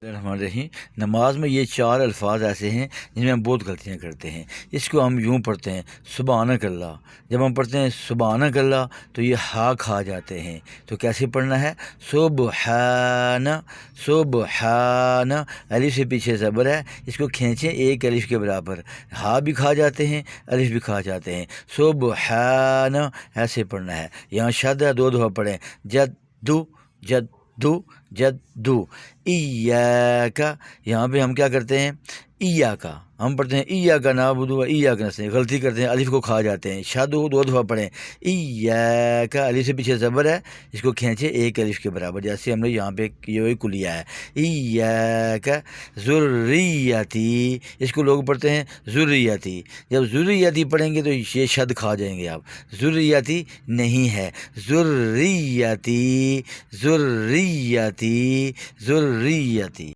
الرحمن الرحیم۔ نماز میں یہ چار الفاظ ایسے ہیں جن میں ہم بہت غلطیاں کرتے ہیں۔ اس کو ہم یوں پڑھتے ہیں سبحانک اللہ۔ جب ہم پڑھتے ہیں سبحانک اللہ تو یہ ہا کھا جاتے ہیں، تو کیسے پڑھنا ہے؟ سبحان سبحان، الف سے پیچھے زبر ہے، اس کو کھینچیں ایک الف کے برابر، ہا بھی کھا جاتے ہیں، الف بھی کھا جاتے ہیں۔ سبحان ایسے پڑھنا ہے۔ یہاں شد ہے، دو دفعہ پڑھیں، جدو جدو جدو، ایاک، یہاں پہ ہم کیا کرتے ہیں؟ ایاک، ہم پڑھتے ہیں ایاک نعبد و ایاک نستعین، غلطی کرتے ہیں، الف کو کھا جاتے ہیں۔ شد ہو، دو دفعہ پڑھیں، ایاک، الف سے پیچھے زبر ہے، اس کو کھینچیں ایک الف کے برابر، جیسے ہم نے یہاں پہ یہ کلیہ ہے، ایاک ذریتی، اس کو لوگ پڑھتے ہیں ذریتی۔ جب ذریتی پڑھیں گے تو یہ شد کھا جائیں گے آپ، ذریتی نہیں ہے، ذریتی ذریتی ذریتی۔